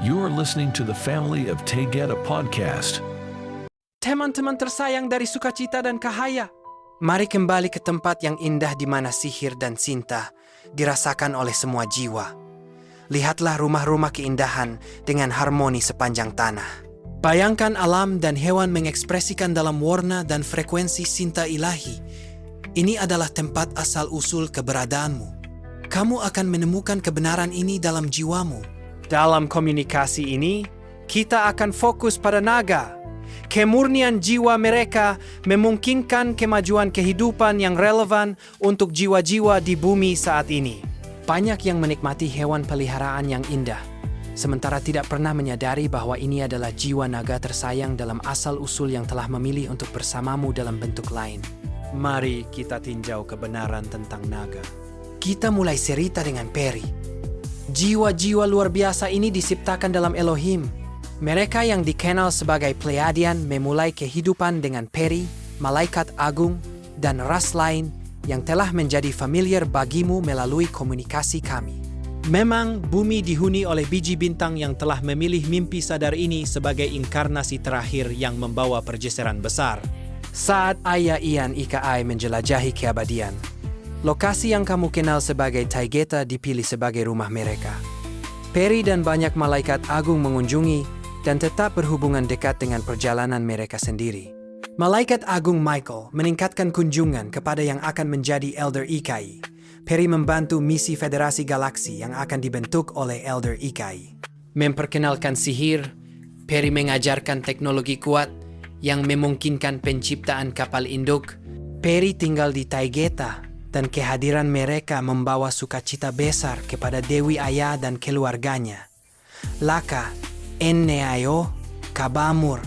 You are listening to the Family of Tegeta podcast. Teman-teman tersayang dari sukacita dan cahaya, mari kembali ke tempat yang indah di mana sihir dan cinta dirasakan oleh semua jiwa. Lihatlah rumah-rumah keindahan dengan harmoni sepanjang tanah. Bayangkan alam dan hewan mengekspresikan dalam warna dan frekuensi cinta ilahi. Ini adalah tempat asal-usul keberadaanmu. Kamu akan menemukan kebenaran ini dalam jiwamu. Dalam komunikasi ini, kita akan fokus pada naga. Kemurnian jiwa mereka memungkinkan kemajuan kehidupan yang relevan untuk jiwa-jiwa di bumi saat ini. Banyak yang menikmati hewan peliharaan yang indah, sementara tidak pernah menyadari bahwa ini adalah jiwa naga tersayang dalam asal-usul yang telah memilih untuk bersamamu dalam bentuk lain. Mari kita tinjau kebenaran tentang naga. Kita mulai cerita dengan peri. Jiwa-jiwa luar biasa ini diciptakan dalam Elohim. Mereka yang dikenal sebagai Pleiadian memulai kehidupan dengan peri, malaikat agung, dan ras lain yang telah menjadi familiar bagimu melalui komunikasi kami. Memang bumi dihuni oleh biji bintang yang telah memilih mimpi sadar ini sebagai inkarnasi terakhir yang membawa pergeseran besar. Saat Ayah Ian Ika Ai menjelajahi keabadian, lokasi yang kamu kenal sebagai Tegeta dipilih sebagai rumah mereka. Peri dan banyak malaikat agung mengunjungi dan tetap berhubungan dekat dengan perjalanan mereka sendiri. Malaikat agung Michael meningkatkan kunjungan kepada yang akan menjadi Elder Ikai. Peri membantu misi Federasi Galaksi yang akan dibentuk oleh Elder Ikai. Memperkenalkan sihir, Peri mengajarkan teknologi kuat yang memungkinkan penciptaan kapal induk. Peri tinggal di Tegeta, dan kehadiran mereka membawa sukacita besar kepada Dewi Ayah dan keluarganya. Laka, Enneayo, Kabamur,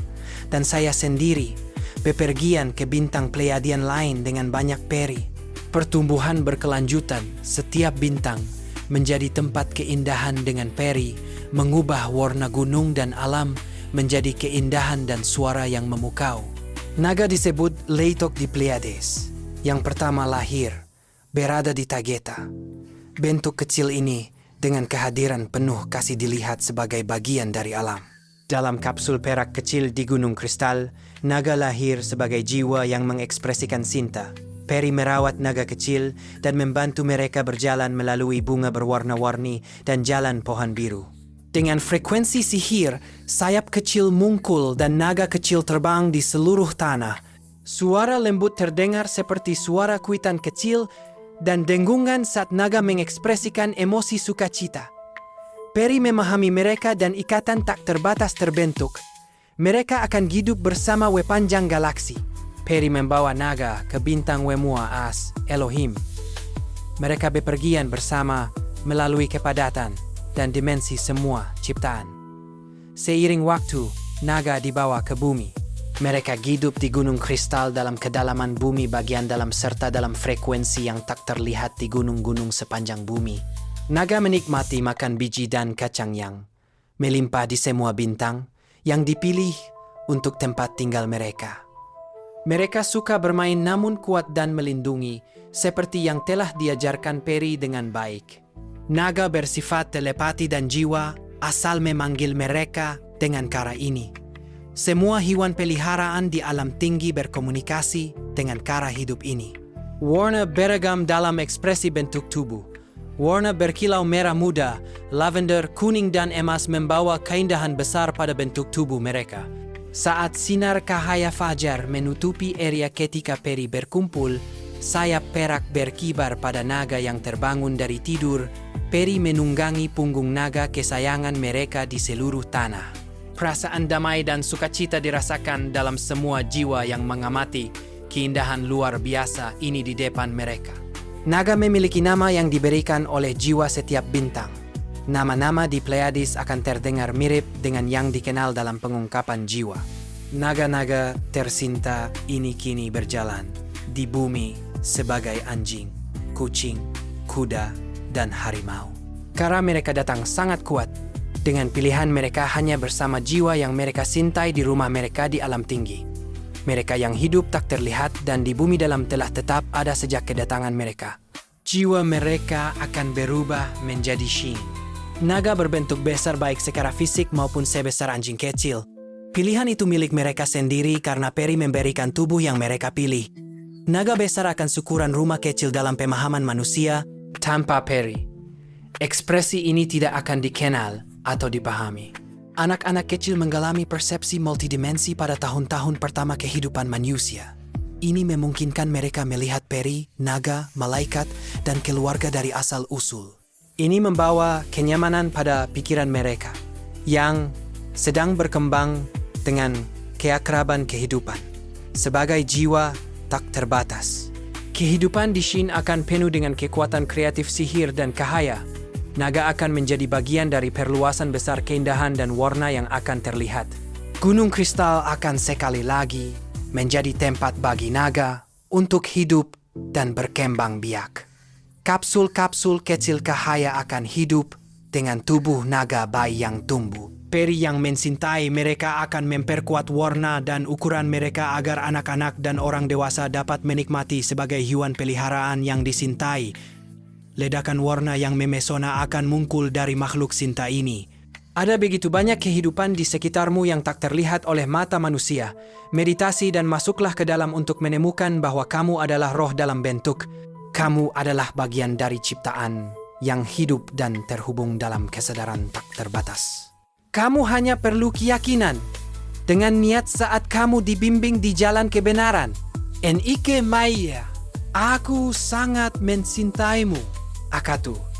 dan saya sendiri bepergian ke bintang Pleiadian lain dengan banyak peri. Pertumbuhan berkelanjutan, setiap bintang menjadi tempat keindahan dengan peri, mengubah warna gunung dan alam menjadi keindahan dan suara yang memukau. Naga disebut Leitok di Pleiades. Yang pertama lahir, berada di Tegeta. Bentuk kecil ini dengan kehadiran penuh kasih dilihat sebagai bagian dari alam. Dalam kapsul perak kecil di Gunung Kristal, naga lahir sebagai jiwa yang mengekspresikan cinta. Peri merawat naga kecil dan membantu mereka berjalan melalui bunga berwarna-warni dan jalan pohon biru. Dengan frekuensi sihir, sayap kecil mungkul dan naga kecil terbang di seluruh tanah. Suara lembut terdengar seperti suara kuitan kecil dan dengungan saat naga mengekspresikan emosi sukacita. Peri memahami mereka dan ikatan tak terbatas terbentuk. Mereka akan hidup bersama Wepanjang Galaksi. Peri membawa naga ke bintang Wemua As, Elohim. Mereka bepergian bersama melalui kepadatan dan dimensi semua ciptaan. Seiring waktu, naga dibawa ke bumi. Mereka hidup di Gunung Kristal dalam kedalaman bumi bagian dalam serta dalam frekuensi yang tak terlihat di gunung-gunung sepanjang bumi. Naga menikmati makan biji dan kacang yang melimpah di semua bintang yang dipilih untuk tempat tinggal mereka. Mereka suka bermain namun kuat dan melindungi, seperti yang telah diajarkan Peri dengan baik. Naga bersifat telepati dan jiwa, asal memanggil mereka dengan cara ini. Semua hewan peliharaan di alam tinggi berkomunikasi dengan cara hidup ini. Warna beragam dalam ekspresi bentuk tubuh. Warna berkilau merah muda, lavender, kuning dan emas membawa keindahan besar pada bentuk tubuh mereka. Saat sinar cahaya fajar menutupi area ketika peri berkumpul, sayap perak berkibar pada naga yang terbangun dari tidur. Peri menunggangi punggung naga kesayangan mereka di seluruh tanah. Perasaan damai dan sukacita dirasakan dalam semua jiwa yang mengamati keindahan luar biasa ini di depan mereka. Naga memiliki nama yang diberikan oleh jiwa setiap bintang. Nama-nama di Pleiades akan terdengar mirip dengan yang dikenal dalam pengungkapan jiwa. Naga-naga tercinta ini kini berjalan di bumi sebagai anjing, kucing, kuda, dan harimau. Karena mereka datang sangat kuat, dengan pilihan mereka hanya bersama jiwa yang mereka cintai di rumah mereka di alam tinggi. Mereka yang hidup tak terlihat dan di bumi dalam telah tetap ada sejak kedatangan mereka. Jiwa mereka akan berubah menjadi Shin. Naga berbentuk besar baik secara fisik maupun sebesar anjing kecil. Pilihan itu milik mereka sendiri karena peri memberikan tubuh yang mereka pilih. Naga besar akan syukuran rumah kecil dalam pemahaman manusia tanpa peri. Ekspresi ini tidak akan dikenal atau dipahami. Anak-anak kecil mengalami persepsi multidimensi pada tahun-tahun pertama kehidupan manusia. Ini memungkinkan mereka melihat peri, naga, malaikat, dan keluarga dari asal-usul. Ini membawa kenyamanan pada pikiran mereka yang sedang berkembang dengan keakraban kehidupan. Sebagai jiwa tak terbatas. Kehidupan di Shin akan penuh dengan kekuatan kreatif sihir dan cahaya. Naga akan menjadi bagian dari perluasan besar keindahan dan warna yang akan terlihat. Gunung kristal akan sekali lagi menjadi tempat bagi naga untuk hidup dan berkembang biak. Kapsul-kapsul kecil cahaya akan hidup dengan tubuh naga bayi yang tumbuh. Peri yang mencintai mereka akan memperkuat warna dan ukuran mereka agar anak-anak dan orang dewasa dapat menikmati sebagai hewan peliharaan yang disintai. Ledakan warna yang memesona akan muncul dari makhluk cinta ini. Ada begitu banyak kehidupan di sekitarmu yang tak terlihat oleh mata manusia. Meditasi dan masuklah ke dalam untuk menemukan bahwa kamu adalah roh dalam bentuk. Kamu adalah bagian dari ciptaan yang hidup dan terhubung dalam kesadaran tak terbatas. Kamu hanya perlu keyakinan dengan niat saat kamu dibimbing di jalan kebenaran. Enike Maya, aku sangat mencintaimu, Akatu.